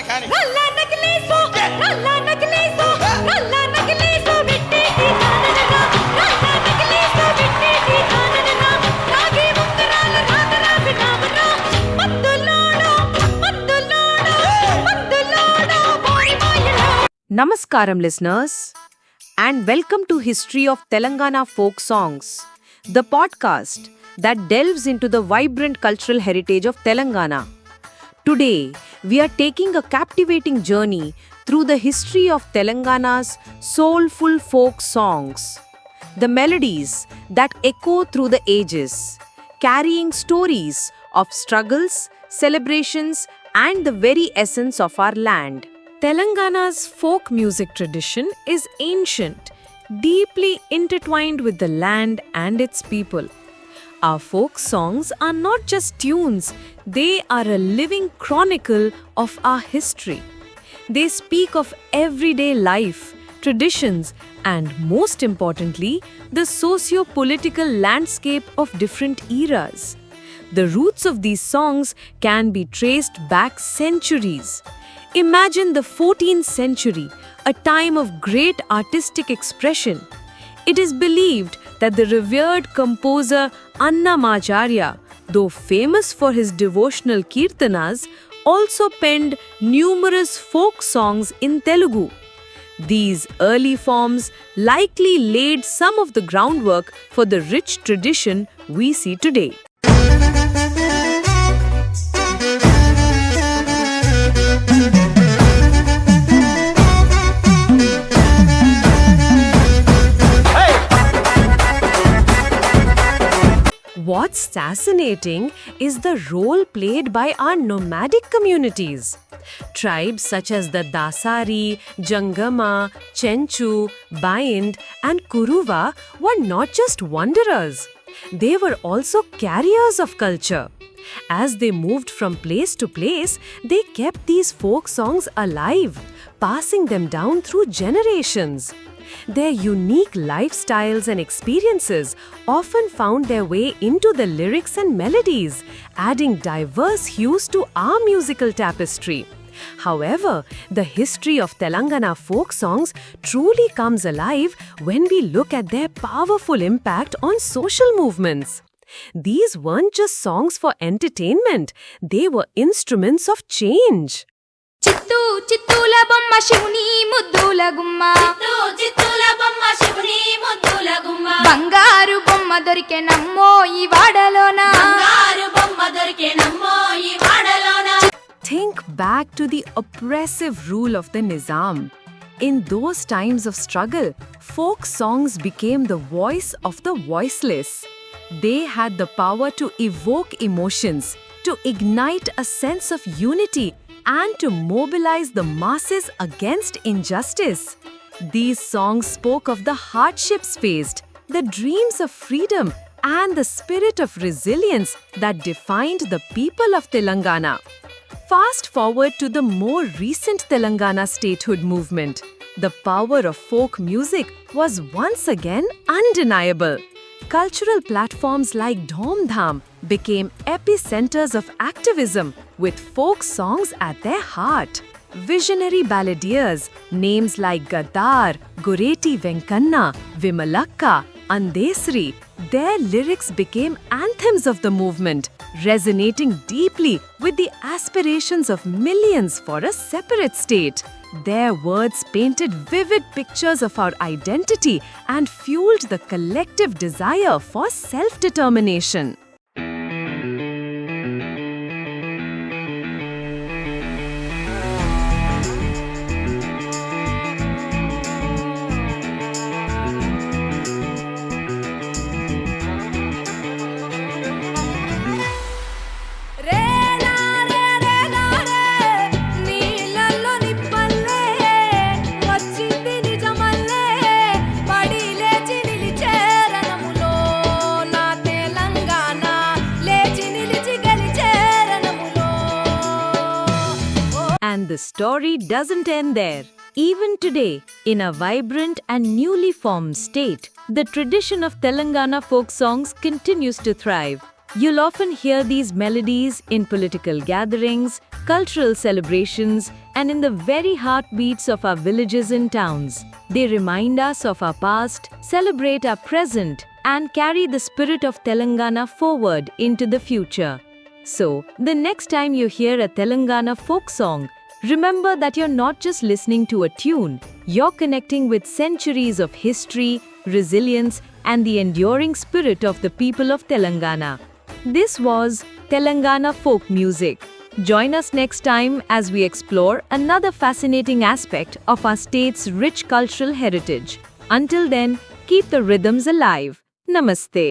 కానీ నల్లా నకిలీసు నల్లా నకిలీసు నల్లా నకిలీసు విట్టేటి కాననన నల్లా నకిలీసు విట్టేటి కాననన రాగి ఉంగరాల రాతరా వినామన మందులోడో బోరి మాయలో. Namaskaram, listeners, and welcome to History of Telangana Folk Songs, the podcast that delves into the vibrant cultural heritage of Telangana. Today, we are taking a captivating journey through the history of Telangana's soulful folk songs, the melodies that echo through the ages, carrying stories of struggles, celebrations, and the very essence of our land. Telangana's folk music tradition is ancient, deeply intertwined with the land and its people. Our folk songs are not just tunes, they are a living chronicle of our history. They speak of everyday life, traditions, and most importantly, the socio-political landscape of different eras. The roots of these songs can be traced back centuries. Imagine the 14th century, a time of great artistic expression. It is believed that the revered composer Annamacharya, though famous for his devotional kirtanas, also penned numerous folk songs in Telugu. These early forms likely laid some of the groundwork for the rich tradition we see today. What's fascinating is the role played by our nomadic communities. Tribes such as the Dasari, Jangama, Chenchu, Baind, and Kuruva were not just wanderers. They were also carriers of culture. As they moved from place to place, they kept these folk songs alive, passing them down through generations. Their unique lifestyles and experiences often found their way into the lyrics and melodies, adding diverse hues to our musical tapestry. However, the history of Telangana folk songs truly comes alive when we look at their powerful impact on social movements. These weren't just songs for entertainment, they were instruments of change. చిత్తూ చిత్తూల బొమ్మ శివుని ముద్దుల గుమ్మ చిత్తూల బొమ్మ శివుని ముద్దుల గుమ్మ బంగారు బొమ్మ దొరికెనమ్మో ఈ వాడలోన బంగారు బొమ్మ దొరికెనమ్మో ఈ వాడలోన. Think back to the oppressive rule of the Nizam. In those times of struggle, folk songs became the voice of the voiceless. They had the power to evoke emotions, to ignite a sense of unity, and to mobilize the masses against injustice. These songs spoke of the hardships faced, the dreams of freedom, and the spirit of resilience that defined the people of Telangana. Fast forward to the more recent Telangana statehood movement. The power of folk music was once again undeniable. Cultural platforms like Dhom Dham became epicenters of activism, with folk songs at their heart. Visionary balladeers, names like Gaddar, Gureti Venkanna, Vimalakka, Andesri, their lyrics became anthems of the movement, resonating deeply with the aspirations of millions for a separate state. Their words painted vivid pictures of our identity and fueled the collective desire for self-determination. And the story doesn't end there. Even today, in a vibrant and newly formed state, the tradition of Telangana folk songs continues to thrive. You'll often hear these melodies in political gatherings, cultural celebrations, and in the very heartbeats of our villages and towns. They remind us of our past, celebrate our present, and carry the spirit of Telangana forward into the future. So, the next time you hear a Telangana folk song, remember that you're not just listening to a tune, you're connecting with centuries of history, resilience, and the enduring spirit of the people of Telangana. This was Telangana Folk Music. Join us next time as we explore another fascinating aspect of our state's rich cultural heritage. Until then, keep the rhythms alive. Namaste.